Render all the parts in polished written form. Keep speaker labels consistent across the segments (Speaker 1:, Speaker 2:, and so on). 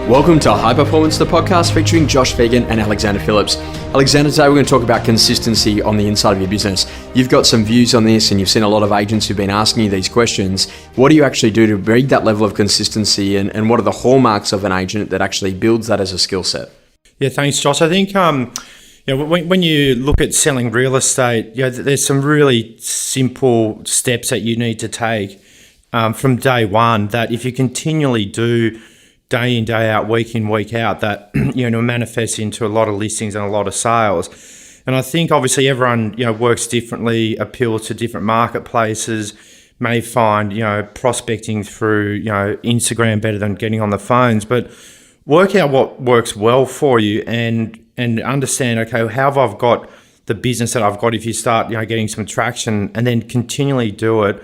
Speaker 1: Welcome to High Performance, the podcast featuring Josh Phegan and Alexander Phillips. Alexander, today we're going to talk about consistency on the inside of your business. You've got some views on this and you've seen a lot of agents who've been asking you these questions. What do you actually do to breed that level of consistency and what are the hallmarks of an agent that actually builds that as a skill set?
Speaker 2: Yeah, thanks, Josh. I think when you look at selling real estate, there's some really simple steps that you need to take from day one that if you continually do day in, day out, week in, week out, that manifests into a lot of listings and a lot of sales. And I think obviously everyone works differently, appeals to different marketplaces, may find prospecting through Instagram better than getting on the phones, but work out what works well for you and understand, okay, how have I got the business that I've got? If you start getting some traction and then continually do it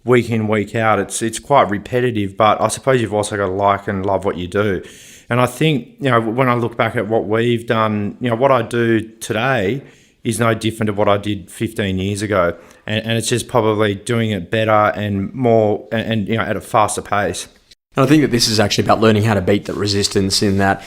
Speaker 2: week in, week out, it's quite repetitive, but I suppose you've also got to like and love what you do. And I think, when I look back at what we've done, what I do today is no different to what I did 15 years ago. And it's just probably doing it better and more and at a faster pace.
Speaker 1: And I think that this is actually about learning how to beat the resistance in that,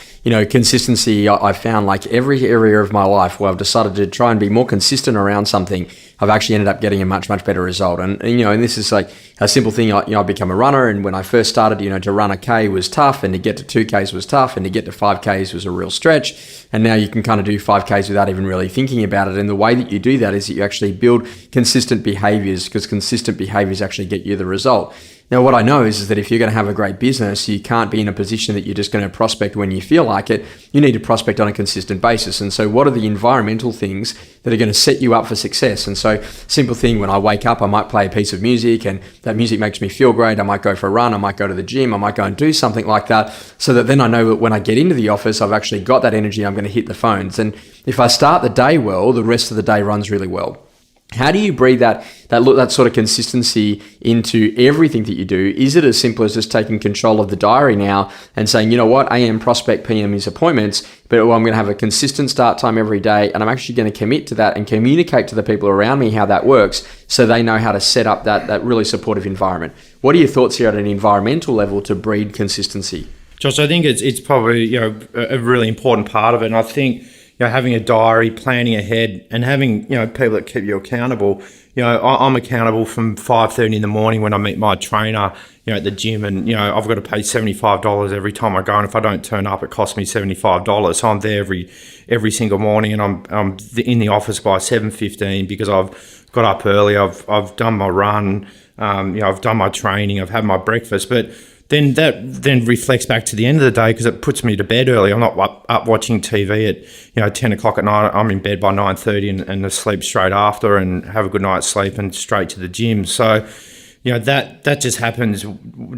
Speaker 1: consistency. I found like every area of my life where I've decided to try and be more consistent around something, I've actually ended up getting a much, much better result. And this is like a simple thing. I've become a runner. And when I first started, to run a K was tough, and to get to 2Ks was tough, and to get to 5Ks was a real stretch. And now you can kind of do 5Ks without even really thinking about it. And the way that you do that is that you actually build consistent behaviors, because consistent behaviors actually get you the result. Now, what I know is that if you're going to have a great business, you can't be in a position that you're just going to prospect when you feel like it. You need to prospect on a consistent basis. And so what are the environmental things that are going to set you up for success? And so simple thing, when I wake up, I might play a piece of music and that music makes me feel great. I might go for a run. I might go to the gym. I might go and do something like that so that then I know that when I get into the office, I've actually got that energy. I'm going to hit the phones. And if I start the day well, the rest of the day runs really well. How do you breathe that sort of consistency into everything that you do? Is it as simple as just taking control of the diary now and saying, you know what, AM prospect, PM is appointments, but I'm going to have a consistent start time every day and I'm actually going to commit to that and communicate to the people around me how that works so they know how to set up that really supportive environment. What are your thoughts here at an environmental level to breed consistency?
Speaker 2: Josh, I think it's probably a really important part of it. And I think having a diary, planning ahead, and having people that keep you accountable. I'm accountable from 5:30 in the morning when I meet my trainer, at the gym, and I've got to pay $75 every time I go, and if I don't turn up, it costs me $75. So I'm there every single morning, and I'm in the office by 7:15 because I've got up early. I've done my run, I've done my training, I've had my breakfast, but then that reflects back to the end of the day because it puts me to bed early. I'm not up watching TV at 10 o'clock at night. I'm in bed by 9:30 and asleep straight after and have a good night's sleep and straight to the gym. So that just happens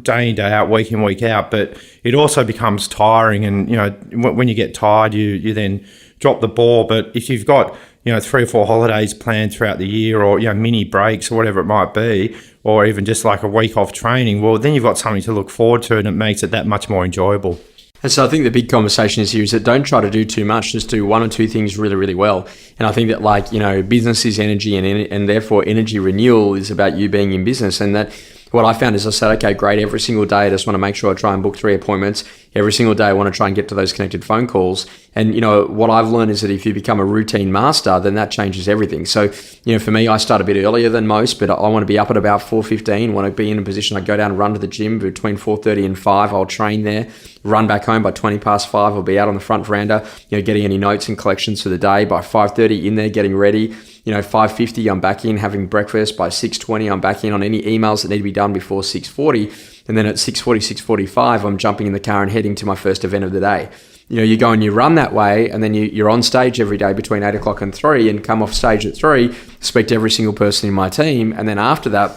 Speaker 2: day in, day out, week in, week out. But it also becomes tiring, and when you get tired, you then drop the ball. But if you've got 3 or 4 holidays planned throughout the year, or mini breaks or whatever it might be, or even just like a week off training, well, then you've got something to look forward to, and it makes it that much more enjoyable.
Speaker 1: And so I think the big conversation is here is that don't try to do too much, just do 1 or 2 things really, really well. And I think that business is energy, and therefore energy renewal is about you being in business. And that what I found is I said, okay, great, every single day I just want to make sure I try and book 3 appointments. Every single day I want to try and get to those connected phone calls. And what I've learned is that if you become a routine master, then that changes everything. So for me, I start a bit earlier than most, but I want to be up at about 4:15, want to be in a position I go down and run to the gym between 4:30 and 5. I'll train there, run back home by 20 past 5. I'll be out on the front veranda, getting any notes and collections for the day. By 5:30 in there, getting ready. 5:50, I'm back in having breakfast. By 6:20, I'm back in on any emails that need to be done before 6:40. And then at 6:40, 6:45, I'm jumping in the car and heading to my first event of the day. You go and you run that way, and then you're on stage every day between 8 o'clock and 3, and come off stage at 3, speak to every single person in my team. And then after that,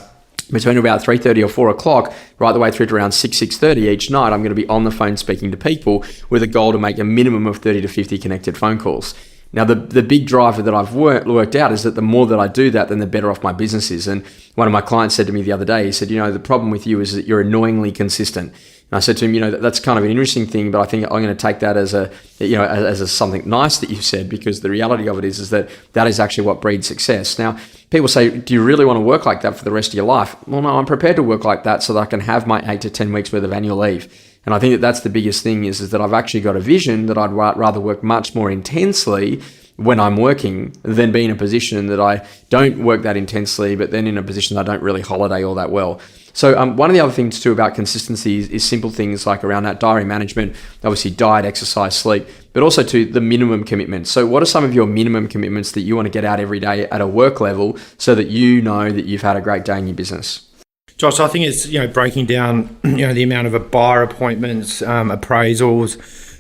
Speaker 1: between about 3:30 or 4 o'clock, right the way through to around 6:30 each night, I'm going to be on the phone speaking to people with a goal to make a minimum of 30 to 50 connected phone calls. Now, the big driver that I've worked out is that the more that I do that, then the better off my business is. And one of my clients said to me the other day, he said, the problem with you is that you're annoyingly consistent. And I said to him, that's kind of an interesting thing, but I think I'm going to take that as as something nice that you've said, because the reality of it is that is actually what breeds success. Now, people say, do you really want to work like that for the rest of your life? Well, no, I'm prepared to work like that so that I can have my 8 to 10 weeks worth of annual leave. And I think that that's the biggest thing is that I've actually got a vision that I'd rather work much more intensely when I'm working than be in a position that I don't work that intensely, but then in a position that I don't really holiday all that well. So one of the other things too about consistency is simple things like around that diary management, obviously diet, exercise, sleep, but also to the minimum commitments. So what are some of your minimum commitments that you want to get out every day at a work level so that you know that you've had a great day in your business?
Speaker 2: Josh, I think it's breaking down the amount of buyer appointments, appraisals,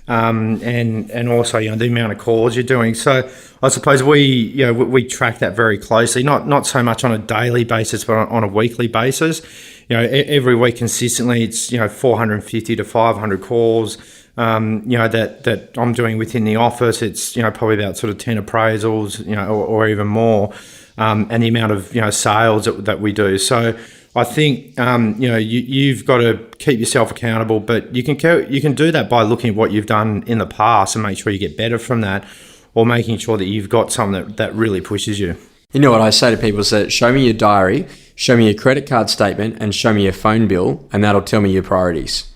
Speaker 2: and also the amount of calls you're doing. So I suppose we track that very closely, not so much on a daily basis, but on a weekly basis. Every week consistently, it's 450 to 500 calls. That I'm doing within the office. It's probably about sort of 10 appraisals, or even more, and the amount of sales that we do. So I think you've got to keep yourself accountable, but you can do that by looking at what you've done in the past and make sure you get better from that, or making sure that you've got something that really pushes you.
Speaker 1: You know what I say to people is that show me your diary, show me your credit card statement, and show me your phone bill, and that'll tell me your priorities.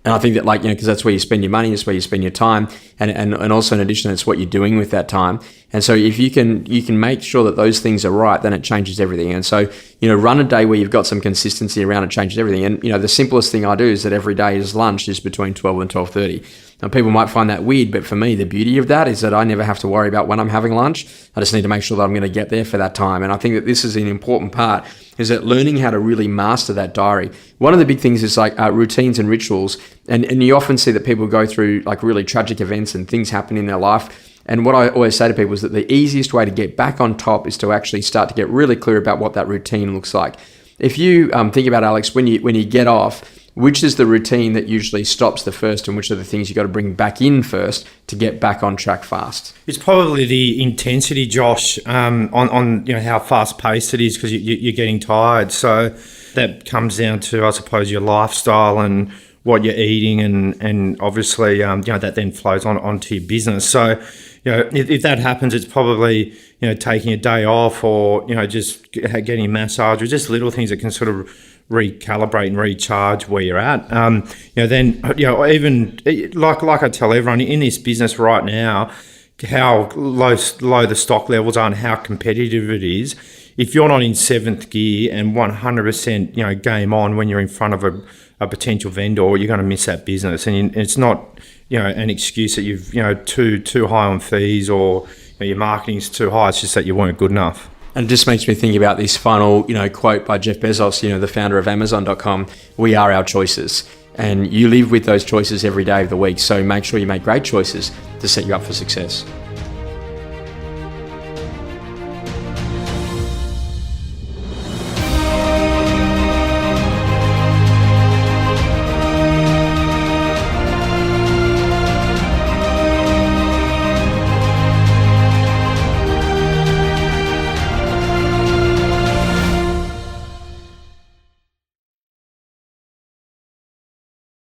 Speaker 1: And I think that because that's where you spend your money, it's where you spend your time, and also in addition, it's what you're doing with that time. And so if you can make sure that those things are right, then it changes everything. And so, run a day where you've got some consistency around it, changes everything. And, the simplest thing I do is that every day is lunch is between 12 and 12:30. Now, people might find that weird, but for me, the beauty of that is that I never have to worry about when I'm having lunch. I just need to make sure that I'm going to get there for that time. And I think that this is an important part, is that learning how to really master that diary. One of the big things is routines and rituals. And you often see that people go through really tragic events and things happen in their life. And what I always say to people is that the easiest way to get back on top is to actually start to get really clear about what that routine looks like. If you think about, Alex, when you get off, which is the routine that usually stops the first, and which are the things you got to bring back in first to get back on track fast?
Speaker 2: It's probably the intensity, Josh, on how fast paced it is, because you're getting tired. So that comes down to, I suppose, your lifestyle and what you're eating, and obviously that then flows onto your business. So if that happens, it's probably taking a day off, or just getting a massage, or just little things that can sort of recalibrate and recharge where you're at. Then even like I tell everyone in this business right now, how low the stock levels are and how competitive it is. If you're not in seventh gear and 100% game on when you're in front of a potential vendor, you're going to miss that business. And it's not an excuse that you've too high on fees, or your marketing's too high. It's just that you weren't good enough.
Speaker 1: And it just makes me think about this final, quote by Jeff Bezos, the founder of Amazon.com. We are our choices, and you live with those choices every day of the week. So make sure you make great choices to set you up for success.